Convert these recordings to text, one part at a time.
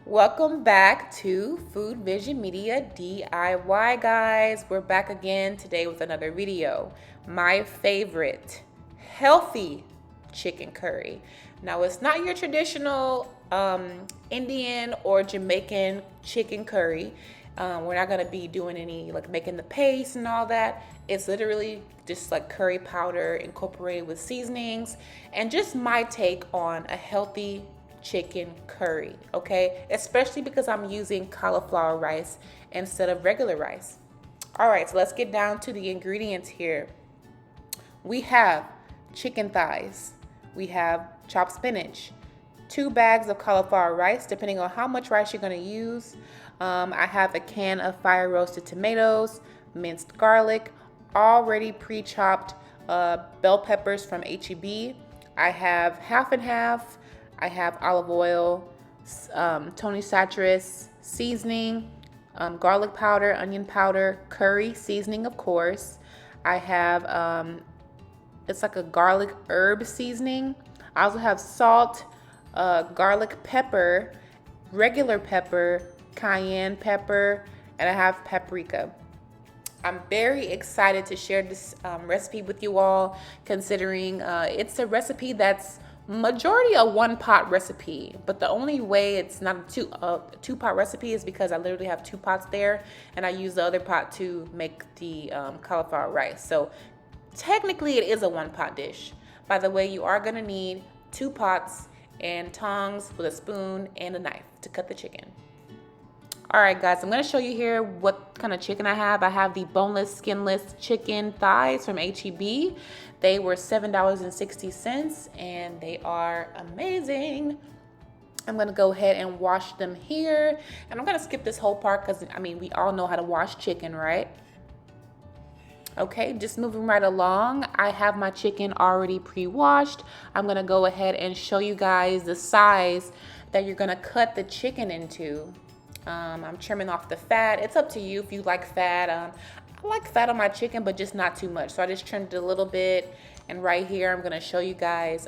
Welcome back to Food Vision Media DIY, guys. We're back again today with another video. My favorite healthy chicken curry. Now, it's not your traditional Indian or Jamaican chicken curry. We're not gonna be doing any like making the paste and all that. It's literally just like curry powder incorporated with seasonings and just my take on a healthy chicken curry, okay? Especially because I'm using cauliflower rice instead of regular rice. All right, so let's get down to the ingredients here. We have chicken thighs, we have chopped spinach, 2 bags of cauliflower rice, depending on how much rice you're gonna use. I have a can of fire roasted tomatoes, minced garlic, already pre-chopped bell peppers from HEB. I have half and half. I have olive oil, Tony Chachere seasoning, garlic powder, onion powder, curry seasoning, of course. I have, it's like a garlic herb seasoning. I also have salt, garlic pepper, regular pepper, cayenne pepper, and I have paprika. I'm very excited to share this recipe with you all, considering it's a recipe that's majority a one-pot recipe, but the only way it's not a two-pot recipe is because I literally have 2 pots there, and I use the other pot to make the cauliflower rice. So technically it is a one-pot dish. By the way, you are gonna need 2 pots and tongs with a spoon and a knife to cut the chicken. All right, guys, I'm gonna show you here what kind of chicken I have. I have the boneless, skinless chicken thighs from HEB. They were $7.60 and they are amazing. I'm gonna go ahead and wash them here. And I'm gonna skip this whole part because, I mean, we all know how to wash chicken, right? Okay, just moving right along. I have my chicken already pre-washed. I'm gonna go ahead and show you guys the size that you're gonna cut the chicken into. I'm trimming off the fat. It's up to you if you like fat. I like fat on my chicken, but just not too much. So I just trimmed it a little bit. And right here, I'm gonna show you guys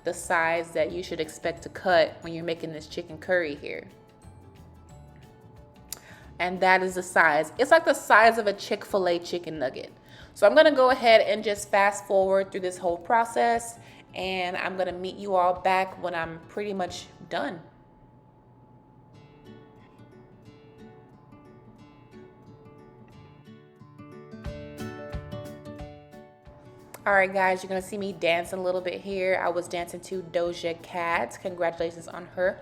the size that you should expect to cut when you're making this chicken curry here. And that is the size. It's like the size of a Chick-fil-A chicken nugget. So I'm gonna go ahead and just fast forward through this whole process. And I'm gonna meet you all back when I'm pretty much done. All right, guys, you're gonna see me dancing a little bit here. I was dancing to Doja Cat. Congratulations on her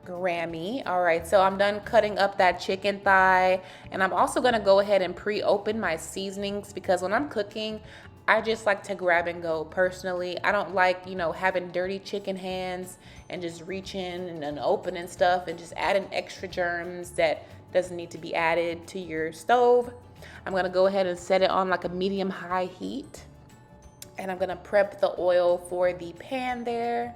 Grammy. All right, so I'm done cutting up that chicken thigh, and I'm also gonna go ahead and pre-open my seasonings because when I'm cooking, I just like to grab and go personally. I don't like, having dirty chicken hands and just reaching and opening stuff and just adding extra germs that doesn't need to be added to your stove. I'm gonna go ahead and set it on like a medium-high heat. And I'm gonna prep the oil for the pan there.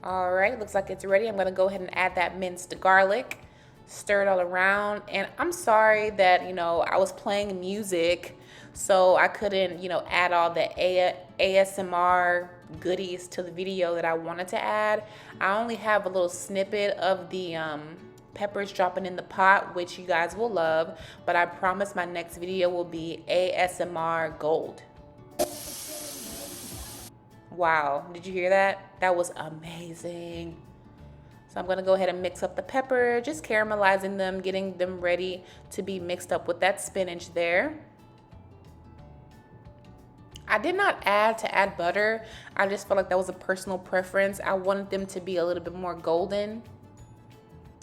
All right, looks like it's ready. I'm gonna go ahead and add that minced garlic, stir it all around. And I'm sorry that, I was playing music, so I couldn't, add all the ASMR goodies to the video that I wanted to add. I only have a little snippet of the peppers dropping in the pot, which you guys will love, but I promise my next video will be ASMR gold. Wow, did you hear that? That was amazing. So I'm gonna go ahead and mix up the pepper, just caramelizing them, getting them ready to be mixed up with that spinach there. I did not add butter. I just felt like that was a personal preference. I wanted them to be a little bit more golden.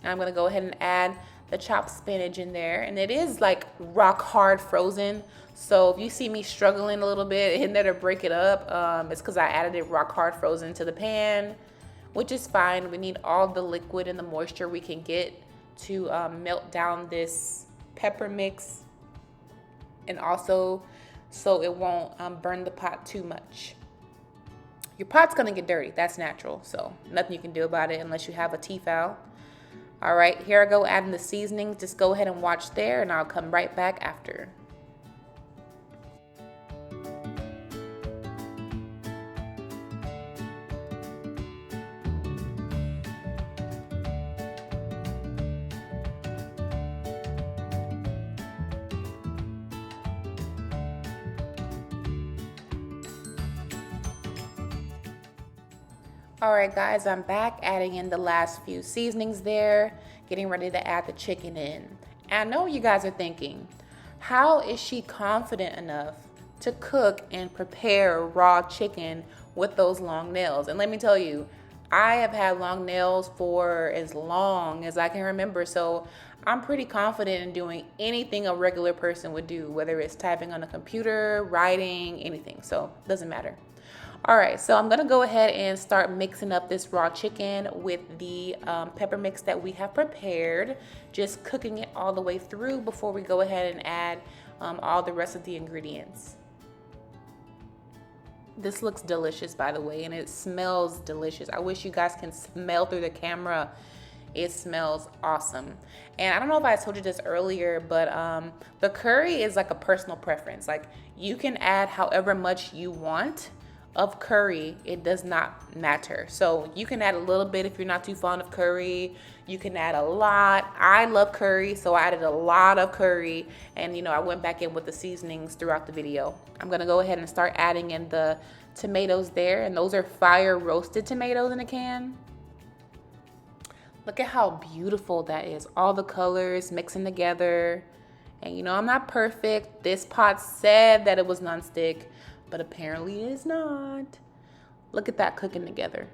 I'm gonna go ahead and add the chopped spinach in there, and it is like rock hard frozen. So if you see me struggling a little bit in there to break it up, it's because I added it rock hard frozen to the pan, which is fine. We need all the liquid and the moisture we can get to melt down this pepper mix, and also so it won't burn the pot too much. Your pot's gonna get dirty, that's natural, so nothing you can do about it unless you have a Tefal. All right, here I go adding the seasoning. Just go ahead and watch there, and I'll come right back after. All right, guys, I'm back adding in the last few seasonings there, getting ready to add the chicken in. And I know you guys are thinking, how is she confident enough to cook and prepare raw chicken with those long nails? And let me tell you, I have had long nails for as long as I can remember, so I'm pretty confident in doing anything a regular person would do, whether it's typing on a computer, writing, anything, so it doesn't matter. All right, so I'm gonna go ahead and start mixing up this raw chicken with the pepper mix that we have prepared, just cooking it all the way through before we go ahead and add all the rest of the ingredients. This looks delicious, by the way, and it smells delicious. I wish you guys can smell through the camera. It smells awesome. And I don't know if I told you this earlier, but the curry is like a personal preference. Like, you can add however much you want of curry. It does not matter. So you can add a little bit if you're not too fond of curry. You can add a lot. I love curry, so I added a lot of curry, and I went back in with the seasonings throughout the video. I'm gonna go ahead and start adding in the tomatoes there, and those are fire roasted tomatoes in a can. Look at how beautiful that is. All the colors mixing together. And I'm not perfect. This pot said that it was nonstick, but apparently it is not. Look at that cooking together.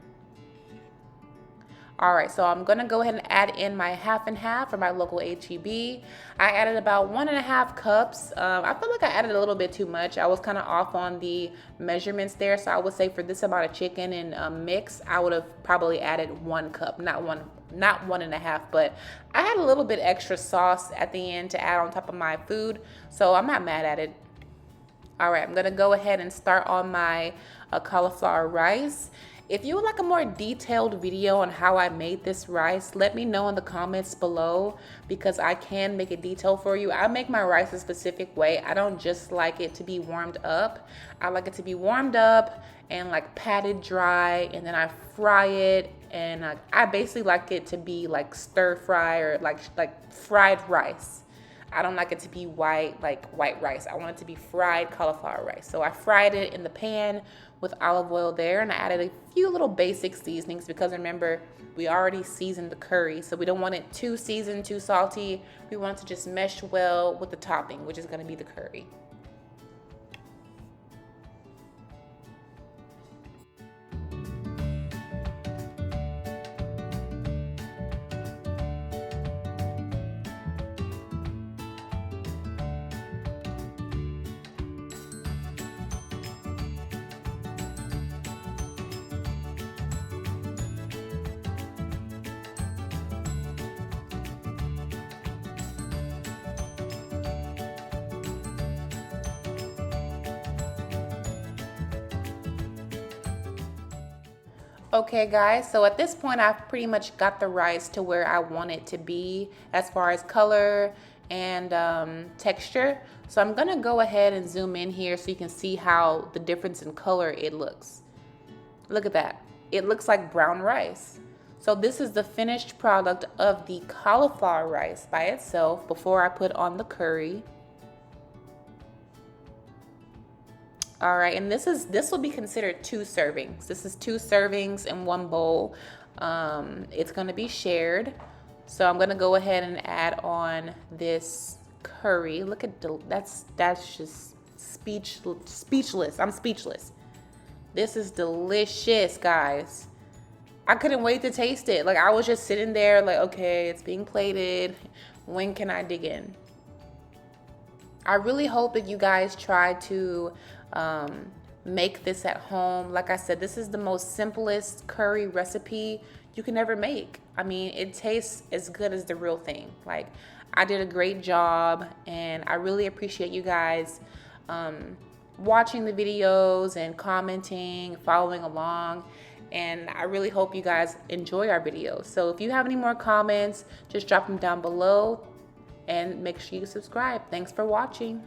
All right, so I'm gonna go ahead and add in my half and half from my local HEB. I added about 1.5 cups. I feel like I added a little bit too much. I was kind of off on the measurements there, so I would say for this amount of chicken and mix, I would have probably added 1 cup, not 1.5, but I had a little bit extra sauce at the end to add on top of my food, so I'm not mad at it. All right, I'm gonna go ahead and start on my cauliflower rice. If you would like a more detailed video on how I made this rice, let me know in the comments below, because I can make it detailed for you. I make my rice a specific way. I don't just like it to be warmed up. I like it to be warmed up and like patted dry, and then I fry it, and I basically like it to be like stir fry or like fried rice. I don't like it to be white, like white rice. I want it to be fried cauliflower rice. So I fried it in the pan with olive oil there, and I added a few little basic seasonings, because remember, we already seasoned the curry, so we don't want it too seasoned, too salty. We want it to just mesh well with the topping, which is gonna be the curry. Okay guys, so at this point I've pretty much got the rice to where I want it to be as far as color and texture. So I'm gonna go ahead and zoom in here so you can see how the difference in color it looks. Look at that. It looks like brown rice. So this is the finished product of the cauliflower rice by itself before I put on the curry. All right, and this will be considered 2 servings. This is 2 servings in 1 bowl. It's gonna be shared. So I'm gonna go ahead and add on this curry. Look at that's just speechless. I'm speechless. This is delicious, guys. I couldn't wait to taste it. Like, I was just sitting there like, okay, it's being plated. When can I dig in? I really hope that you guys try to make this at home. Like I said, this is the most simplest curry recipe you can ever make. I mean, it tastes as good as the real thing. Like, I did a great job, and I really appreciate you guys watching the videos and commenting, following along. And I really hope you guys enjoy our videos. So if you have any more comments, just drop them down below, and make sure you subscribe. Thanks for watching.